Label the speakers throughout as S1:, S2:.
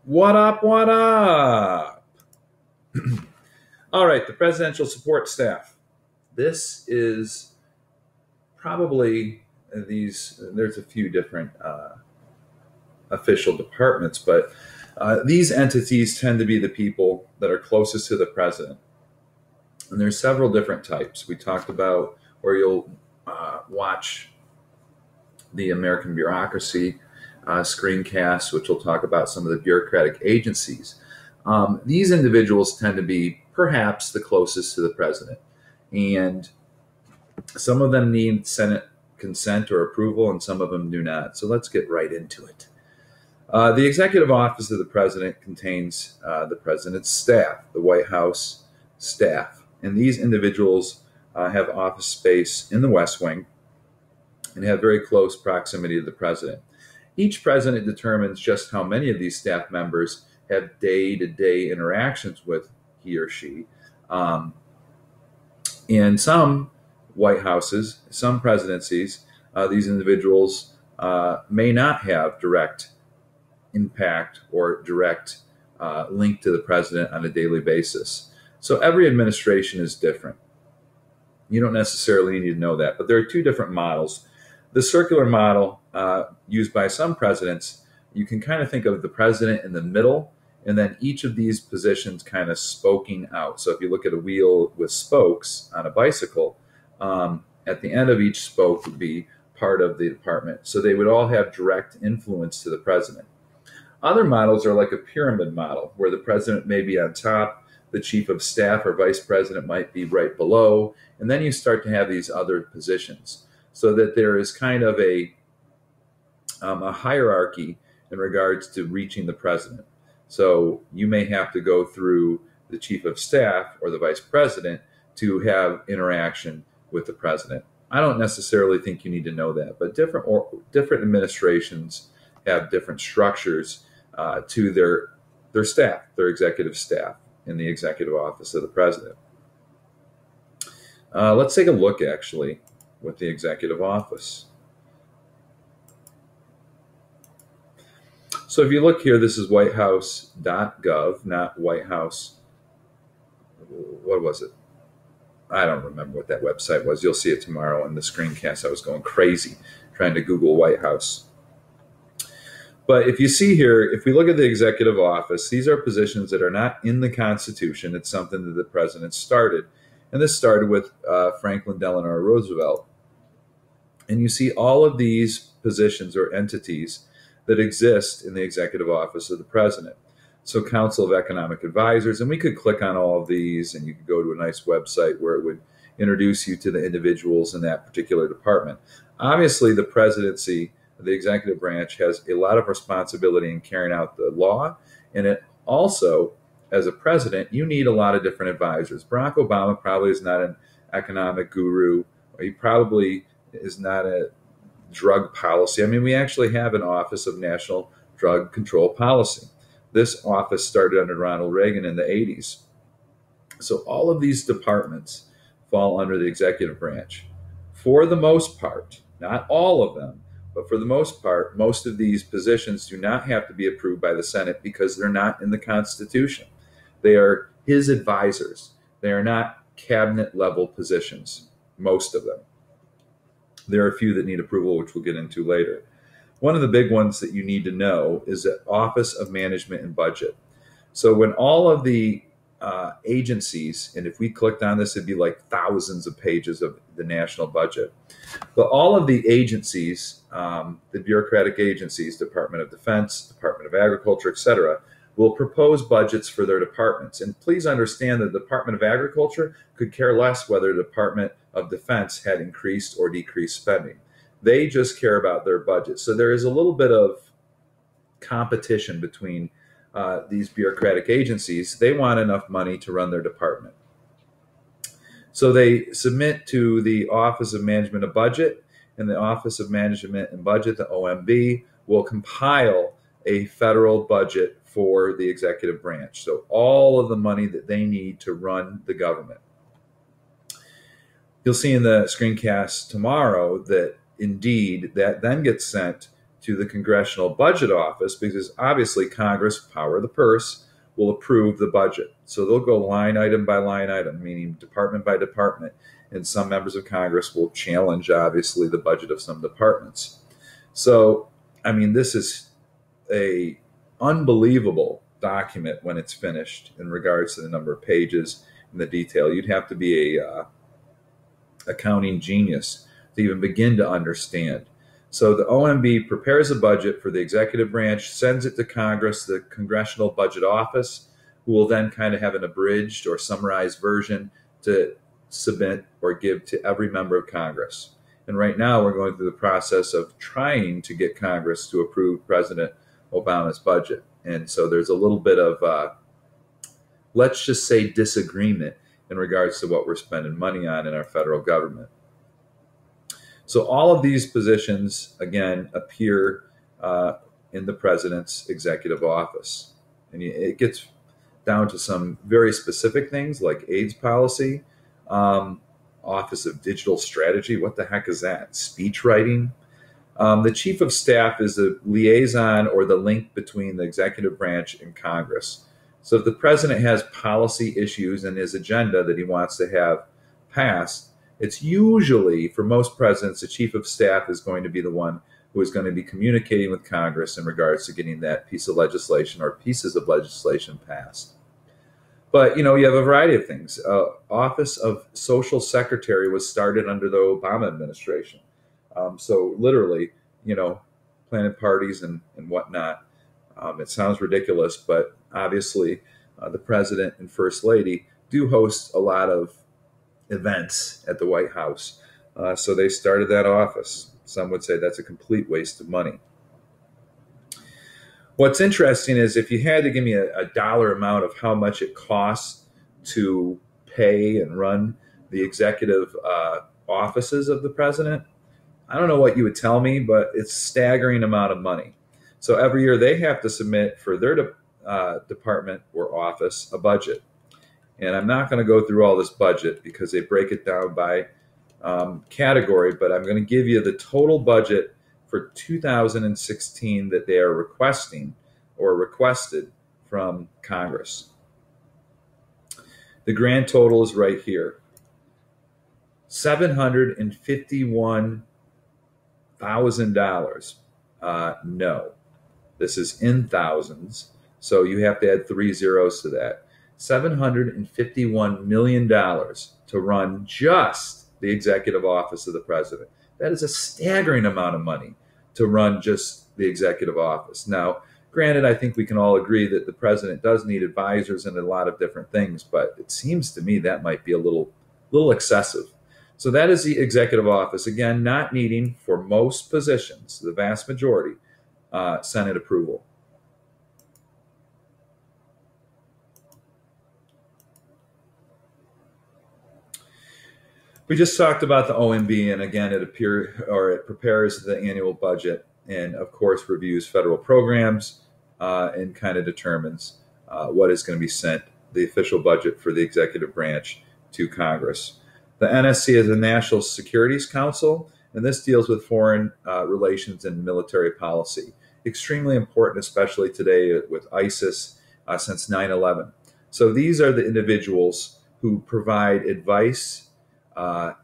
S1: What up? What up? All right, the presidential support staff. This is probably there's a few different official departments, but these entities tend to be the people that are closest to the president. And there's several different types. We talked about, or you'll watch the American bureaucracy screencast, which will talk about some of the bureaucratic agencies. These individuals tend to be perhaps the closest to the president. And some of them need Senate consent or approval, and some of them do not. So let's get right into it. The executive office of the president contains the president's staff, the White House staff. And these individuals have office space in the West Wing and have very close proximity to the president. Each president determines just how many of these staff members have day-to-day interactions with he or she. In some White Houses, some presidencies, these individuals may not have direct impact or direct link to the president on a daily basis. So every administration is different. You don't necessarily need to know that, but there are two different models. The circular model used by some presidents, you can kind of think of the president in the middle, and then each of these positions kind of spoking out. So if you look at a wheel with spokes on a bicycle, at the end of each spoke would be part of the department. So they would all have direct influence to the president. Other models are like a pyramid model, where the president may be on top, the chief of staff or vice president might be right below, and then you start to have these other positions, so that there is kind of a hierarchy in regards to reaching the president. So you may have to go through the chief of staff or the vice president to have interaction with the president. I don't necessarily think you need to know that, but different administrations have different structures to their staff, their executive staff in the executive office of the president. Let's take a look actually with the executive office. So if you look here, this is whitehouse.gov, not White House. What was it? I don't remember what that website was. You'll see it tomorrow in the screencast. I was going crazy trying to Google White House. But if you see here, if we look at the executive office, these are positions that are not in the Constitution. It's something that the president started. And this started with Franklin Delano Roosevelt. And you see all of these positions or entities that exist in the executive office of the president. So Council of Economic Advisors, and we could click on all of these, and you could go to a nice website where it would introduce you to the individuals in that particular department. Obviously, the presidency, the executive branch, has a lot of responsibility in carrying out the law, and it also, as a president, you need a lot of different advisors. Barack Obama probably is not an economic guru. He probably is not a drug policy. I mean, we actually have an Office of National Drug Control Policy. This office started under Ronald Reagan in the 80s. So all of these departments fall under the executive branch. For the most part, not all of them, but for the most part, most of these positions do not have to be approved by the Senate because they're not in the Constitution. They are his advisors. They are not cabinet level positions, most of them. There are a few that need approval, which we'll get into later. One of the big ones that you need to know is the Office of Management and Budget. So when all of the agencies, and if we clicked on this, it'd be like thousands of pages of the national budget. But all of the agencies, the bureaucratic agencies, Department of Defense, Department of Agriculture, etc., will propose budgets for their departments. And please understand that the Department of Agriculture could care less whether the Department of Defense had increased or decreased spending. They just care about their budget. So there is a little bit of competition between these bureaucratic agencies. They want enough money to run their department. So they submit to the Office of Management and Budget, and the Office of Management and Budget, the OMB, will compile a federal budget for the executive branch. So all of the money that they need to run the government. You'll see in the screencast tomorrow that indeed that then gets sent to the Congressional Budget Office, because obviously Congress, power of the purse, will approve the budget. So they'll go line item by line item, meaning department by department. And some members of Congress will challenge, obviously, the budget of some departments. So, I mean, this is a unbelievable document when it's finished in regards to the number of pages and the detail. You'd have to be a accounting genius to even begin to understand. So the OMB prepares a budget for the executive branch, sends it to Congress, the Congressional Budget Office, who will then kind of have an abridged or summarized version to submit or give to every member of Congress. And right now we're going through the process of trying to get Congress to approve President Obama's budget. And so there's a little bit of, let's just say, disagreement in regards to what we're spending money on in our federal government. So all of these positions, again, appear in the president's executive office. And it gets down to some very specific things like AIDS policy, Office of Digital Strategy. What the heck is that? Speech writing. The chief of staff is the liaison or the link between the executive branch and Congress. So if the president has policy issues in his agenda that he wants to have passed, it's usually, for most presidents, the chief of staff is going to be the one who is going to be communicating with Congress in regards to getting that piece of legislation or pieces of legislation passed. But, you have a variety of things. Office of Social Secretary was started under the Obama administration. So literally, planning parties and whatnot. It sounds ridiculous, but obviously the president and first lady do host a lot of events at the White House. So they started that office. Some would say that's a complete waste of money. What's interesting is if you had to give me a dollar amount of how much it costs to pay and run the executive offices of the president, I don't know what you would tell me, but it's a staggering amount of money. So every year they have to submit for their department or office a budget. And I'm not going to go through all this budget because they break it down by category, but I'm going to give you the total budget for 2016 that they are requesting or requested from Congress. The grand total is right here. $751,000. No, this is in thousands, so you have to add 3 zeros to that. $751 million to run just the executive office of the president. That is a staggering amount of money to run just the executive office. Now, granted, I think we can all agree that the president does need advisors and a lot of different things, but it seems to me that might be a little excessive. So that is the executive office. Again, not needing, for most positions, the vast majority, Senate approval. We just talked about the OMB, and again, it prepares the annual budget and, of course, reviews federal programs and kind of determines what is going to be sent, the official budget for the executive branch, to Congress. The NSC is the National Security Council, and this deals with foreign relations and military policy. Extremely important, especially today with ISIS since 9/11. So these are the individuals who provide advice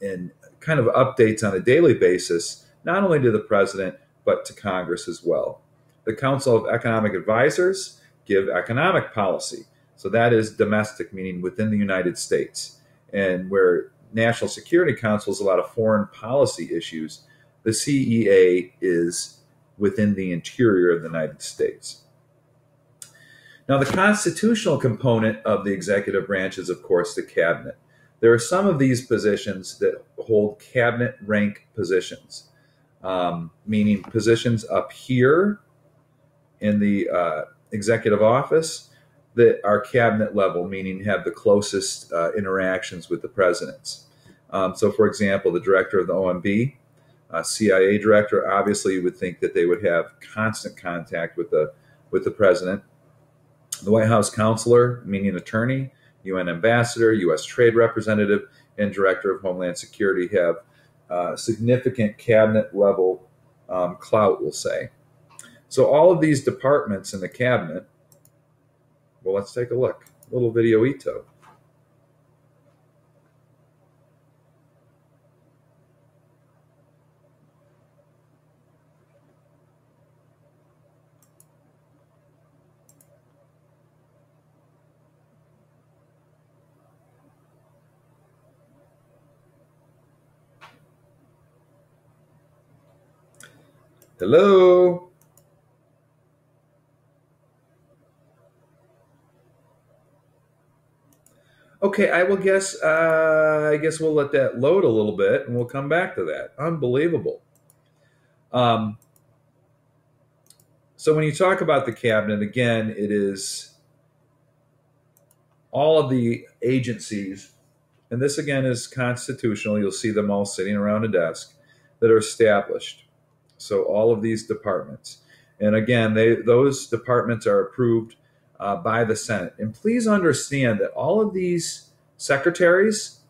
S1: and kind of updates on a daily basis, not only to the president, but to Congress as well. The Council of Economic Advisors give economic policy. So that is domestic, meaning within the United States. And where National Security Council is a lot of foreign policy issues, the CEA is within the interior of the United States. Now, the constitutional component of the executive branch is, of course, the cabinet. There are some of these positions that hold cabinet rank positions, meaning positions up here in the executive office that are cabinet level, meaning have the closest interactions with the presidents. So, for example, the director of the OMB, CIA director, obviously you would think that they would have constant contact with the president. The White House counselor, meaning attorney, UN ambassador, U.S. trade representative, and director of Homeland Security have significant cabinet level clout, we'll say. So all of these departments in the cabinet, well, let's take a look. A little videoito. Hello? Okay, I guess we'll let that load a little bit and we'll come back to that. Unbelievable. Um, so when you talk about the cabinet, again, it is all of the agencies, and this again is constitutional. You'll see them all sitting around a desk that are established. So all of these departments. And again, those departments are approved by the Senate. And please understand that all of these secretaries,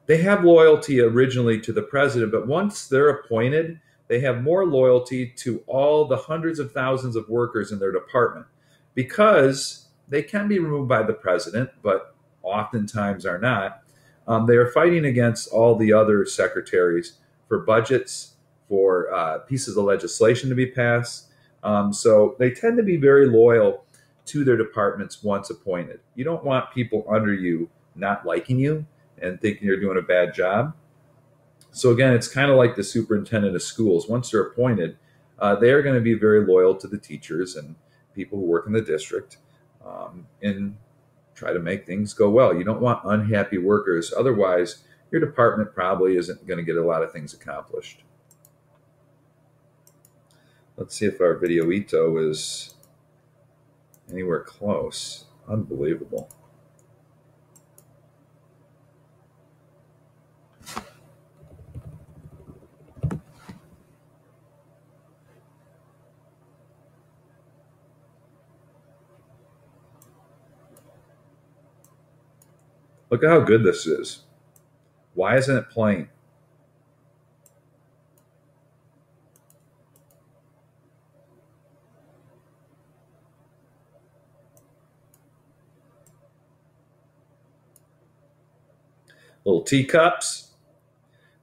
S1: they have loyalty originally to the president, but once they're appointed, they have more loyalty to all the hundreds of thousands of workers in their department because they can be removed by the president, but oftentimes are not. They are fighting against all the other secretaries for budgets, for pieces of legislation to be passed. So they tend to be very loyal to their departments once appointed. You don't want people under you not liking you and thinking you're doing a bad job. So again, it's kind of like the superintendent of schools. Once they're appointed, they are going to be very loyal to the teachers and people who work in the district and try to make things go well. You don't want unhappy workers. Otherwise, your department probably isn't going to get a lot of things accomplished. Let's see if our videoito is anywhere close. Unbelievable. Look at how good this is. Why isn't it playing? Little teacups.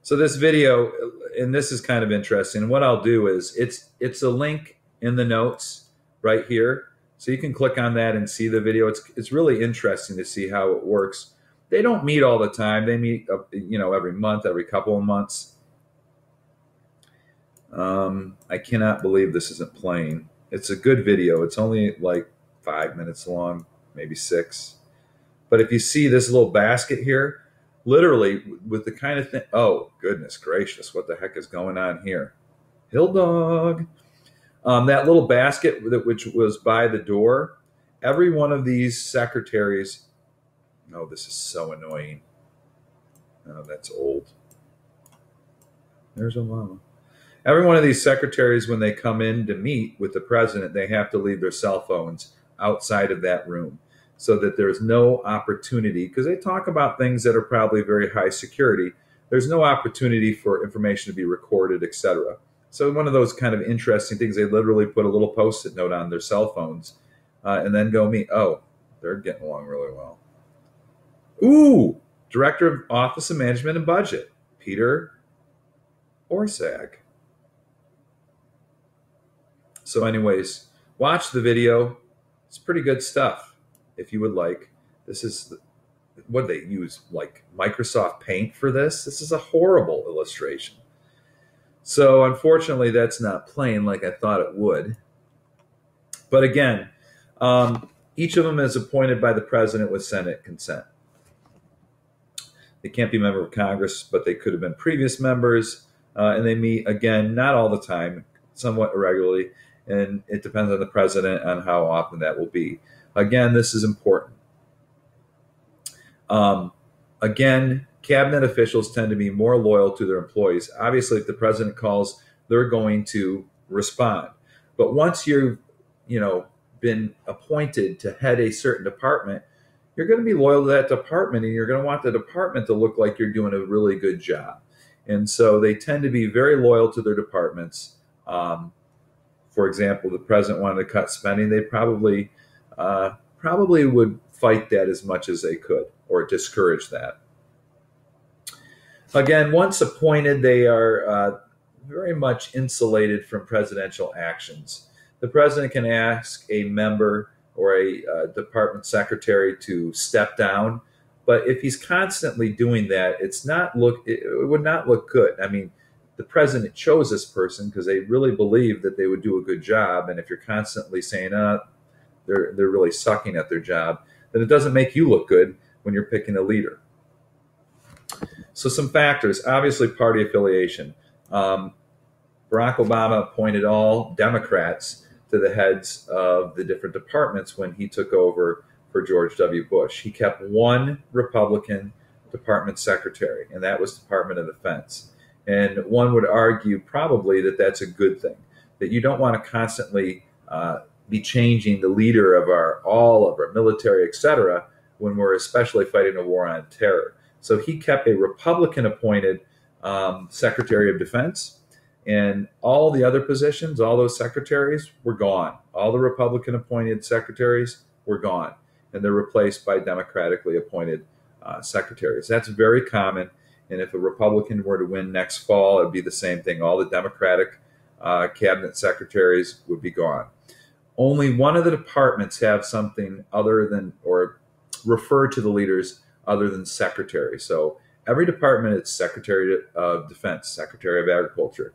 S1: So this video, and this is kind of interesting. What I'll do is it's a link in the notes right here. So you can click on that and see the video. It's really interesting to see how it works. They don't meet all the time. They meet every month, every couple of months. I cannot believe this isn't playing. It's a good video. It's only like 5 minutes long, maybe 6. But if you see this little basket here, literally with the kind of thing, oh, goodness gracious, what the heck is going on here? Hill dog. That little basket which was by the door, every one of these secretaries, oh, this is so annoying. Oh, that's old. There's a llama. Every one of these secretaries, when they come in to meet with the president, they have to leave their cell phones outside of that room so that there's no opportunity, because they talk about things that are probably very high security. There's no opportunity for information to be recorded, etc. So one of those kind of interesting things, they literally put a little Post-it note on their cell phones and then go meet. Oh, they're getting along really well. Ooh, Director of Office of Management and Budget, Peter Orszag. So anyways, watch the video. It's pretty good stuff if you would like. This is, what do they use? Like Microsoft Paint for this? This is a horrible illustration. So unfortunately, that's not playing like I thought it would. But again, each of them is appointed by the president with Senate consent. They can't be a member of Congress, but they could have been previous members. And they meet, again, not all the time, somewhat irregularly. And it depends on the president on how often that will be. Again, this is important. Again, cabinet officials tend to be more loyal to their employees. Obviously, if the president calls, they're going to respond. But once you've, been appointed to head a certain department, you're going to be loyal to that department, and you're going to want the department to look like you're doing a really good job. And so they tend to be very loyal to their departments. For example, the president wanted to cut spending, they probably would fight that as much as they could or discourage that. Again, once appointed, they are very much insulated from presidential actions. The president can ask a member or a department secretary to step down, but if he's constantly doing that, it would not look good. I mean, the president chose this person because they really believe that they would do a good job, and if you're constantly saying, they're really sucking at their job, then it doesn't make you look good when you're picking a leader. So some factors, obviously party affiliation. Barack Obama appointed all Democrats to the heads of the different departments when he took over for George W. Bush. He kept one Republican department secretary, and that was Department of Defense. And one would argue probably that that's a good thing, that you don't want to constantly be changing the leader of all of our military, etc., when we're especially fighting a war on terror. So he kept a Republican-appointed Secretary of Defense, and all the other positions, all those secretaries were gone. All the Republican-appointed secretaries were gone, and they're replaced by democratically appointed secretaries. That's very common, and if a Republican were to win next fall, it would be the same thing. All the Democratic cabinet secretaries would be gone. Only one of the departments have something other than, or refer to the leaders other than secretary. So every department is Secretary of Defense, Secretary of Agriculture.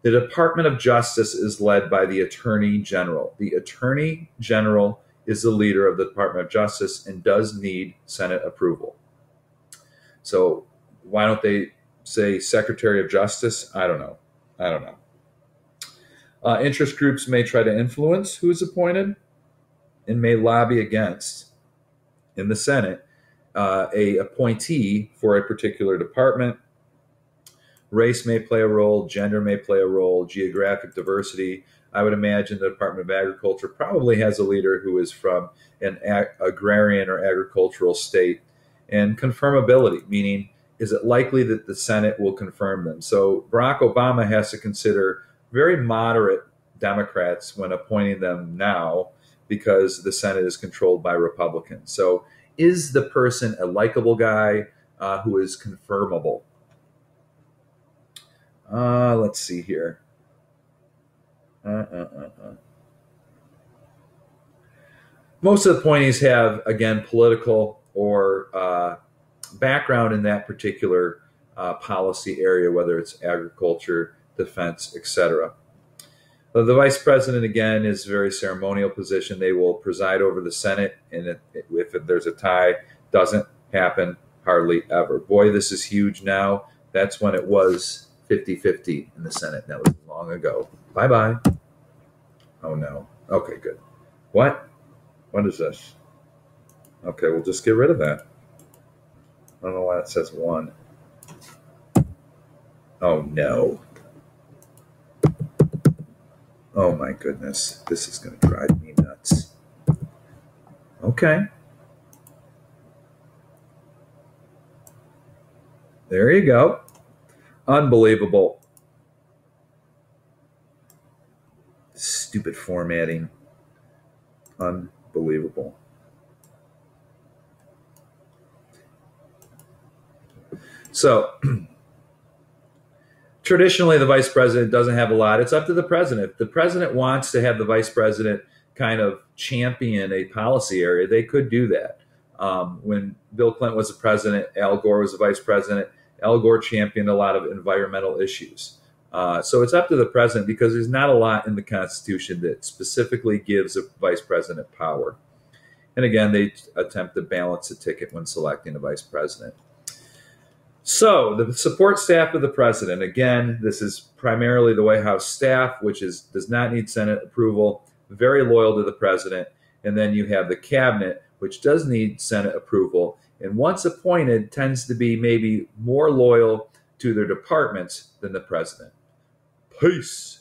S1: The Department of Justice is led by the Attorney General. The Attorney General is the leader of the Department of Justice and does need Senate approval. So why don't they say Secretary of Justice? I don't know. Interest groups may try to influence who is appointed and may lobby against, in the Senate, a appointee for a particular department. Race may play a role, gender may play a role, geographic diversity. I would imagine the Department of Agriculture probably has a leader who is from an agrarian or agricultural state. And confirmability, meaning is it likely that the Senate will confirm them? So Barack Obama has to consider very moderate Democrats when appointing them now because the Senate is controlled by Republicans. So is the person a likable guy who is confirmable? Let's see here. Most of the appointees have, again, political or background in that particular policy area, whether it's agriculture, defense, etc. The vice president, again, is a very ceremonial position. They will preside over the Senate, and if there's a tie, doesn't happen hardly ever. Boy, this is huge now. That's when it was 50-50 in the Senate. That was long ago. Bye-bye. Oh, no. Okay, good. What? What is this? Okay, we'll just get rid of that. I don't know why it says 1. Oh, no. Oh, my goodness. This is going to drive me nuts. Okay. There you go. Unbelievable. Stupid formatting. Unbelievable. So, traditionally, the vice president doesn't have a lot. It's up to the president. If the president wants to have the vice president kind of champion a policy area, they could do that. When Bill Clinton was the president, Al Gore was the vice president. Al Gore championed a lot of environmental issues. So it's up to the president because there's not a lot in the Constitution that specifically gives a vice president power. And again, they attempt to balance the ticket when selecting a vice president. So the support staff of the president, again, this is primarily the White House staff, which does not need Senate approval, very loyal to the president. And then you have the cabinet, which does need Senate approval, and once appointed tends to be maybe more loyal to their departments than the president. Peace.